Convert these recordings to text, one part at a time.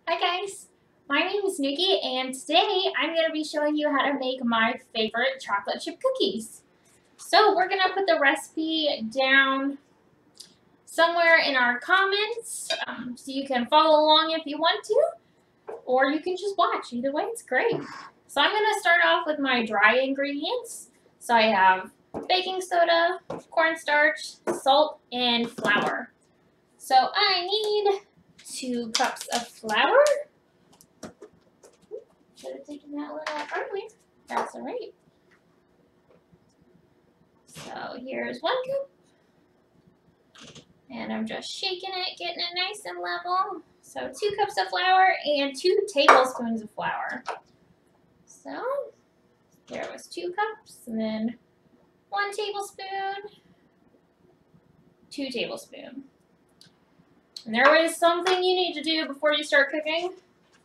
Hi guys, my name is Nikki and today I'm going to be showing you how to make my favorite chocolate chip cookies. So we're going to put the recipe down somewhere in our comments so you can follow along if you want to, or you can just watch. Either way, it's great. So I'm going to start off with my dry ingredients. So I have baking soda, cornstarch, salt, and flour. So I need 2 cups of flour. Should have taken that a little earlier. That's alright. So here's 1 cup. And I'm just shaking it, getting it nice and level. So 2 cups of flour and 2 tablespoons of flour. So there was 2 cups, and then 1 tablespoon, 2 tablespoons. And there is something you need to do before you start cooking.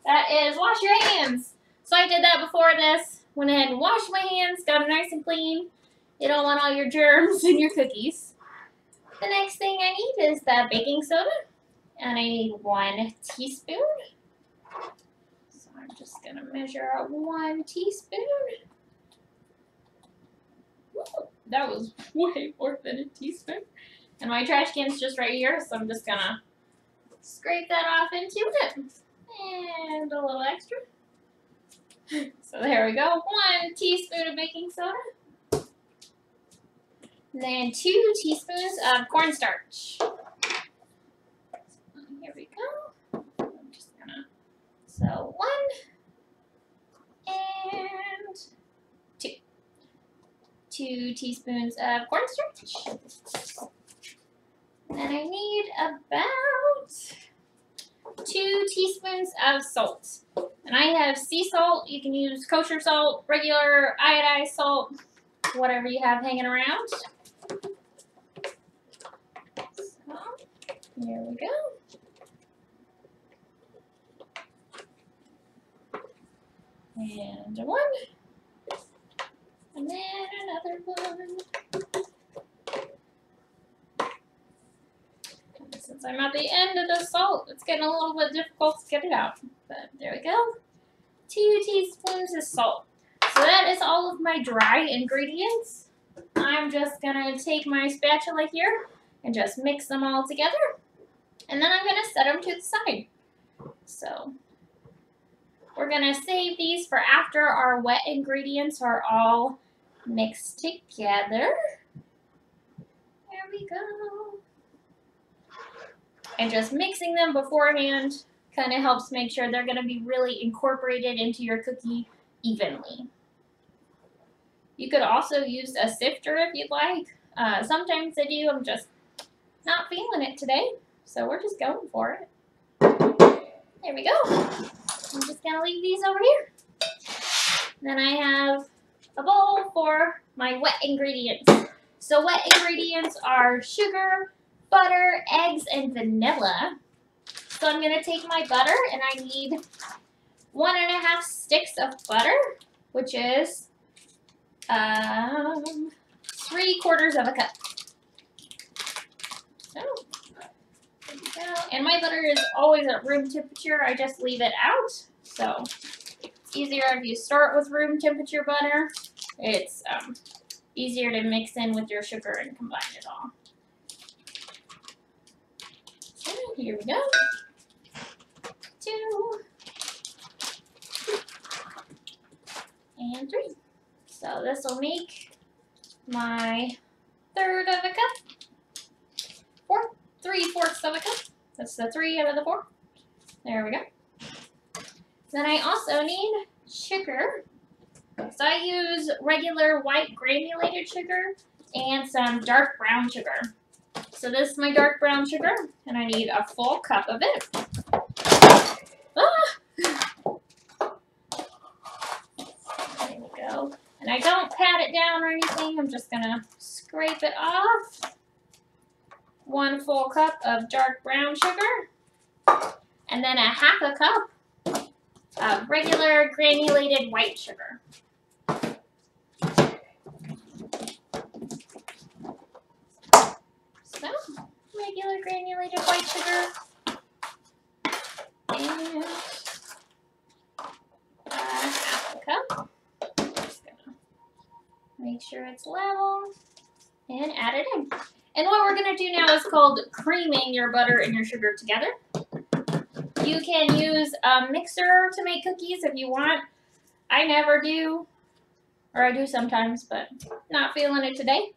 That is wash your hands. So I did that before this. Went ahead and washed my hands, got them nice and clean. You don't want all your germs in your cookies. The next thing I need is the baking soda. And I need 1 teaspoon. So I'm just going to measure out 1 teaspoon. Woo, that was way more than a teaspoon. And my trash can's just right here, so I'm just going to scrape that off into it. And a little extra. So there we go. 1 teaspoon of baking soda. And then 2 teaspoons of cornstarch. Here we go. I'm just gonna, so 1 and 2. 2 teaspoons of cornstarch. And then I need about 2 teaspoons of salt. And I have sea salt. You can use kosher salt, regular iodized salt, whatever you have hanging around. So, here we go. And 1. And then another 1. Since I'm at the end of the salt, it's getting a little bit difficult to get it out. But there we go. 2 teaspoons of salt. So that is all of my dry ingredients. I'm just going to take my spatula here and just mix them all together. And then I'm going to set them to the side. So we're going to save these for after our wet ingredients are all mixed together. There we go. And just mixing them beforehand kind of helps make sure they're going to be really incorporated into your cookie evenly. You could also use a sifter if you'd like. Sometimes I do. I'm just not feeling it today, so we're just going for it. There we go. I'm just going to leave these over here. Then I have a bowl for my wet ingredients. So wet ingredients are sugar, butter, eggs, and vanilla. So I'm going to take my butter, and I need 1½ sticks of butter, which is 3/4 of a cup. So, there we go. And my butter is always at room temperature. I just leave it out. So it's easier if you start with room temperature butter. It's easier to mix in with your sugar and combine it all. So here we go. 2 and 3. So this will make my 1/3 of a cup. 3/4 of a cup. That's the 3 out of the 4. There we go. Then I also need sugar. So I use regular white granulated sugar and some dark brown sugar. So this is my dark brown sugar, and I need a full cup of it. There we go. And I don't pat it down or anything. I'm just going to scrape it off. 1 full cup of dark brown sugar. And then 1/2 cup of regular granulated white sugar. So, regular granulated white sugar. And Make sure it's level and add it in. And what we're going to do now is called creaming your butter and your sugar together. You can use a mixer to make cookies if you want. I never do, or I do sometimes, but not feeling it today.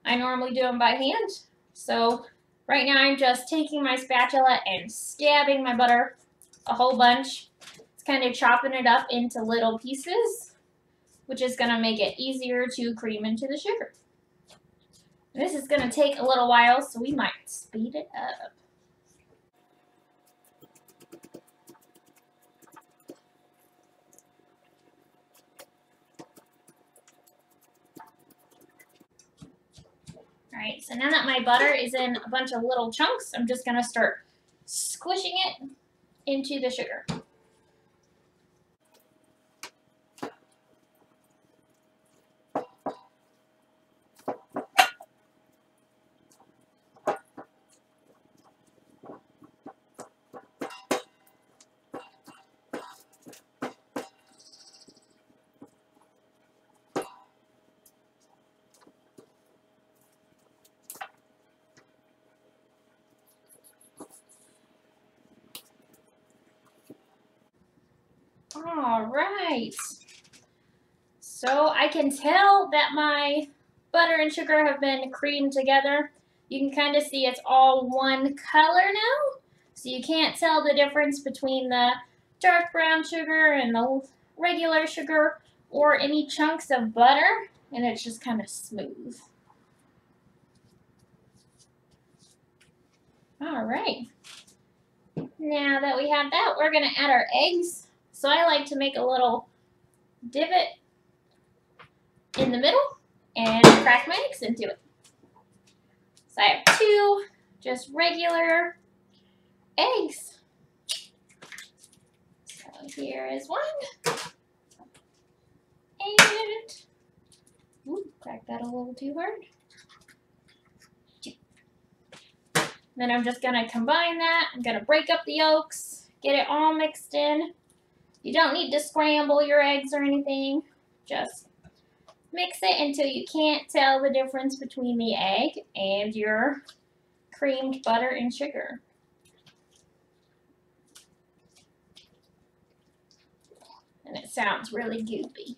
I normally do them by hand. So right now I'm just taking my spatula and stabbing my butter a whole bunch. It's kind of chopping it up into little pieces, which is going to make it easier to cream into the sugar. This is going to take a little while, so we might speed it up. Alright, so now that my butter is in a bunch of little chunks, I'm just going to start squishing it into the sugar. All right, so I can tell that my butter and sugar have been creamed together. You can kind of see it's all one color now, so you can't tell the difference between the dark brown sugar and the regular sugar or any chunks of butter, and it's just kind of smooth. All right, now that we have that, we're going to add our eggs. So I like to make a little divot in the middle and crack my eggs into it. So I have 2 just regular eggs. So here is 1. And, ooh, crack that a little too hard. 2. Then I'm just going to combine that. I'm going to break up the yolks, get it all mixed in. You don't need to scramble your eggs or anything. Just mix it until you can't tell the difference between the egg and your creamed butter and sugar. And it sounds really goopy.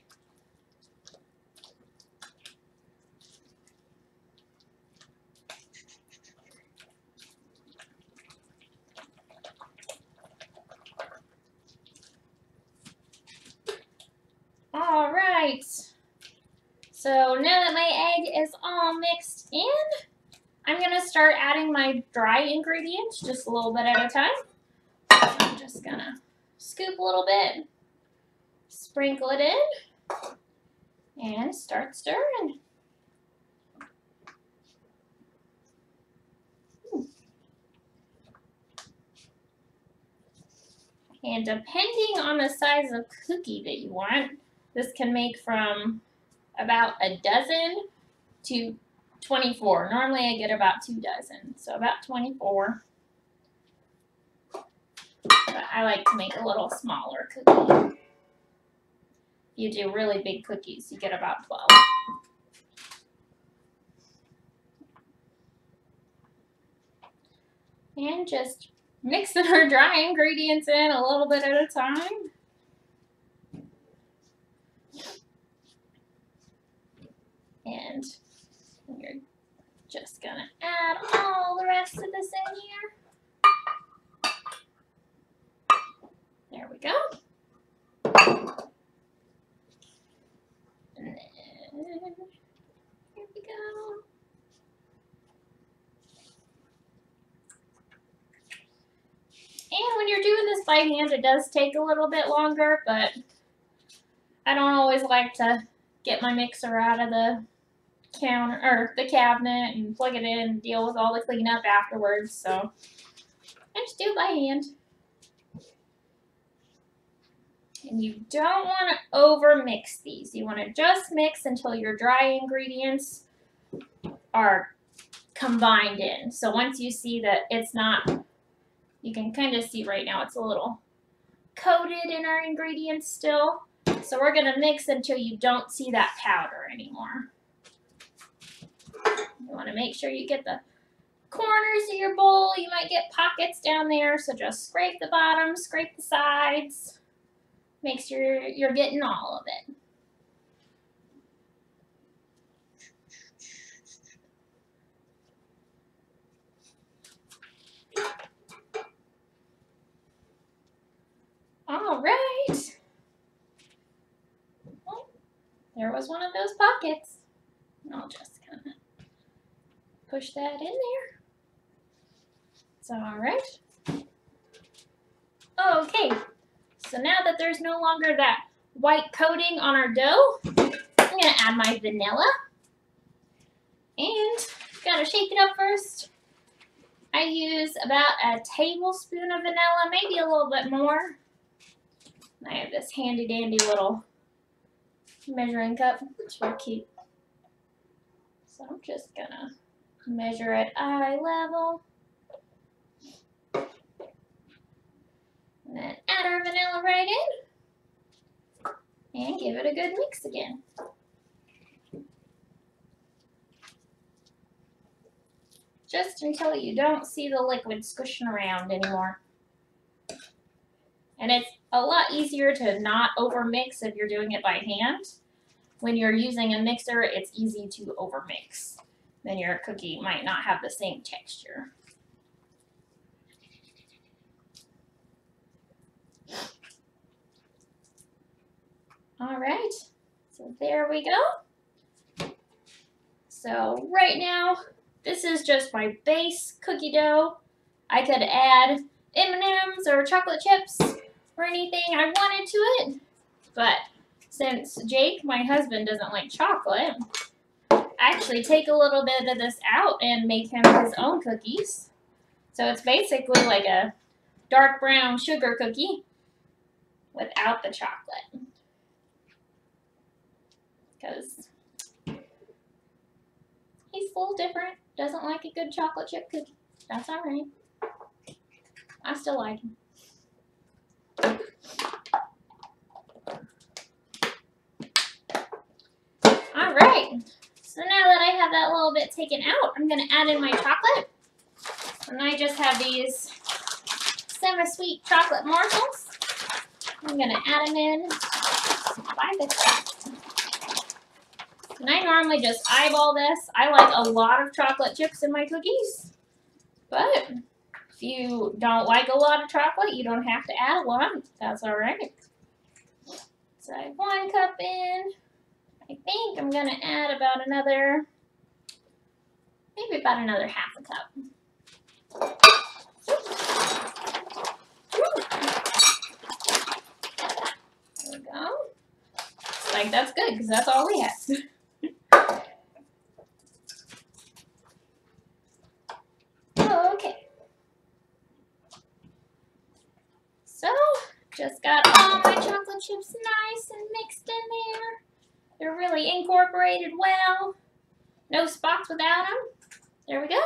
All right, so now that my egg is all mixed in, I'm going to start adding my dry ingredients just a little bit at a time. I'm just going to scoop a little bit, sprinkle it in, and start stirring. And depending on the size of cookie that you want, this can make from about a dozen to 24. Normally I get about 2 dozen, so about 24. But I like to make a little smaller cookie. If you do really big cookies, you get about 12. And just mixing our dry ingredients in a little bit at a time. And you're just going to add all the rest of this in here. There we go. And then, here we go. And when you're doing this by hand, it does take a little bit longer, but I don't always like to get my mixer out of the counter or the cabinet and plug it in and deal with all the cleanup afterwards, so I just do it by hand. And you don't want to over mix these. You want to just mix until your dry ingredients are combined in. So once you see that it's not, you can kind of see right now it's a little coated in our ingredients still. So we're going to mix until you don't see that powder anymore. You want to make sure you get the corners of your bowl. You might get pockets down there, so just scrape the bottom, scrape the sides. Make sure you're getting all of it. All right. Well, there was one of those pockets. I'll just kind of push that in there. It's all right. Okay. So now that there's no longer that white coating on our dough, I'm going to add my vanilla. And got to shake it up first. I use about a tablespoon of vanilla, maybe a little bit more. I have this handy dandy little measuring cup. It's real cute. So I'm just going to measure at eye level. And then add our vanilla right in. And give it a good mix again. Just until you don't see the liquid squishing around anymore. And it's a lot easier to not overmix if you're doing it by hand. When you're using a mixer, it's easy to overmix. Then your cookie might not have the same texture. All right, so there we go. So right now, this is just my base cookie dough. I could add M&Ms or chocolate chips or anything I wanted to it. But since Jake, my husband, doesn't like chocolate, I actually take a little bit of this out and make him his own cookies. So it's basically like a dark brown sugar cookie without the chocolate. Because he's a little different. Doesn't like a good chocolate chip cookie. That's all right. I still like him. All right. So now that I have that little bit taken out, I'm going to add in my chocolate. And I just have these semi-sweet chocolate morsels. I'm going to add them in by the cup. And I normally just eyeball this. I like a lot of chocolate chips in my cookies. But if you don't like a lot of chocolate, you don't have to add a lot. That's all right. So I have 1 cup in. I think I'm going to add about another, maybe about another half a cup. There we go. Like that's good because that's all we have. Okay. So, just got all my chocolate chips nice and mixed in there. They're really incorporated well. No spots without them. There we go.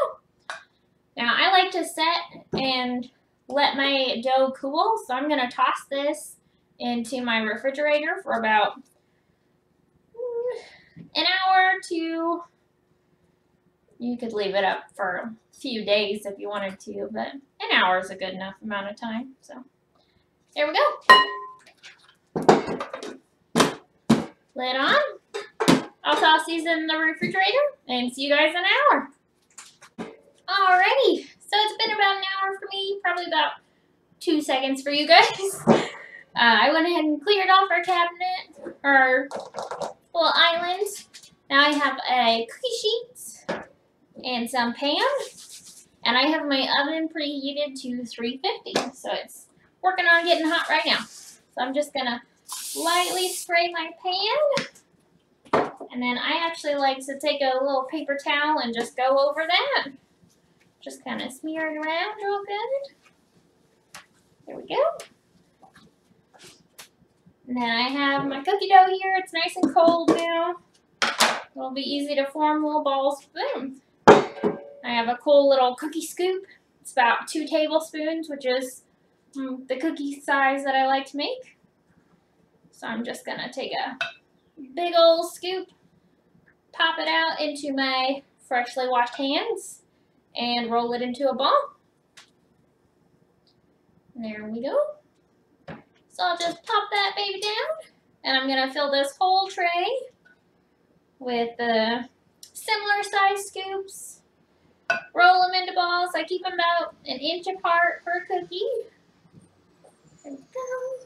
Now, I like to set and let my dough cool, so I'm going to toss this into my refrigerator for about an hour to, you could leave it up for a few days if you wanted to, but an hour is a good enough amount of time. So there we go. Lid on. I'll toss these in the refrigerator and see you guys in an hour. Alrighty, so it's been about an hour for me, probably about 2 seconds for you guys. I went ahead and cleared off our cabinet, our little island. Now I have a cookie sheet and some pan, and I have my oven preheated to 350, so it's working on getting hot right now. So I'm just gonna lightly spray my pan, and then I actually like to take a little paper towel and just go over that. Just kind of smear it around real good. There we go. And then I have my cookie dough here. It's nice and cold now. It'll be easy to form little balls. Boom. I have a cool little cookie scoop. It's about 2 tablespoons, which is the cookie size that I like to make. So I'm just gonna take a big old scoop, pop it out into my freshly washed hands, and roll it into a ball. There we go. So I'll just pop that baby down, and I'm gonna fill this whole tray with the similar size scoops. Roll them into balls. I keep them about an inch apart per cookie. There we go.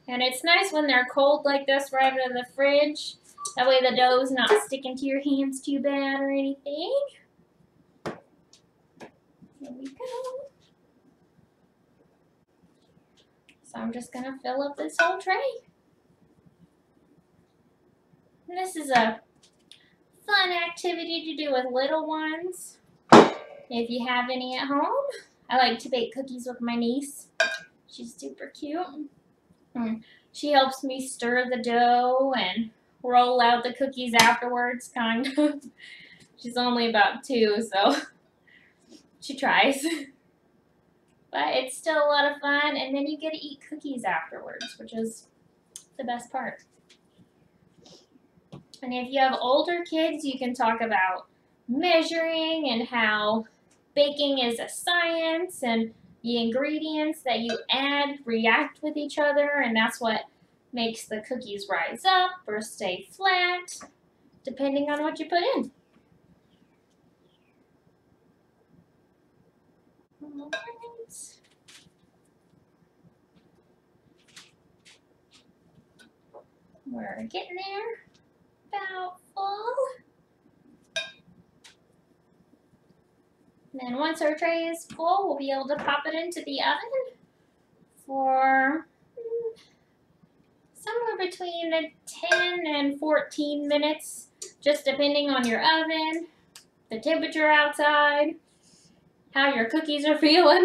And it's nice when they're cold like this right out of the fridge. That way the dough's not sticking to your hands too bad or anything. There we go. So I'm just going to fill up this whole tray. And this is a fun activity to do with little ones. If you have any at home. I like to bake cookies with my niece. She's super cute. She helps me stir the dough and roll out the cookies afterwards, kind of. She's only about 2, so she tries. But it's still a lot of fun, and then you get to eat cookies afterwards, which is the best part. And if you have older kids, you can talk about measuring and how baking is a science, and the ingredients that you add react with each other, and that's what makes the cookies rise up or stay flat, depending on what you put in. All right. We're getting there, about full. And then once our tray is full, we'll be able to pop it into the oven for somewhere between 10 and 14 minutes, just depending on your oven, the temperature outside, how your cookies are feeling.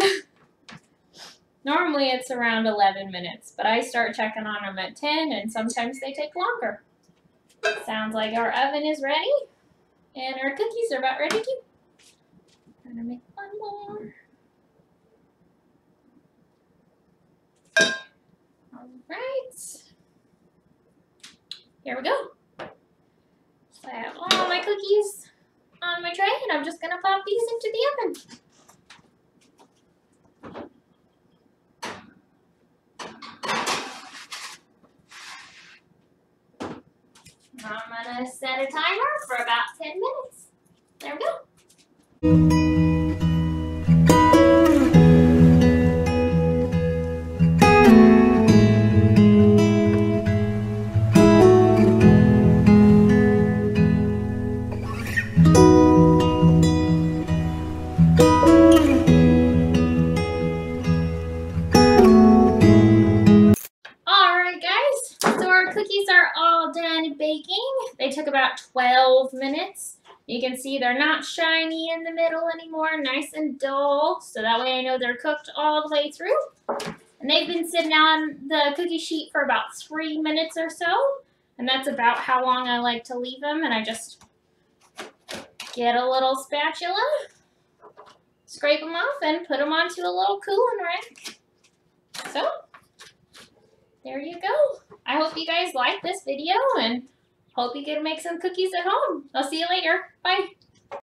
Normally it's around 11 minutes, but I start checking on them at 10, and sometimes they take longer. Sounds like our oven is ready, and our cookies are about ready too. I'm gonna make one more. All right. Here we go. So I have all my cookies on my tray, and I'm just gonna pop these into the oven. I'm gonna set a timer for about 10 minutes. There we go. Alright guys, so our cookies are all done baking. They took about 12 minutes. You can see they're not shiny in the middle anymore, nice and dull, so that way I know they're cooked all the way through. And they've been sitting on the cookie sheet for about 3 minutes or so, and that's about how long I like to leave them. And I just get a little spatula, scrape them off, and put them onto a little cooling rack. So, there you go. I hope you guys liked this video, and hope you get to make some cookies at home. I'll see you later. Bye.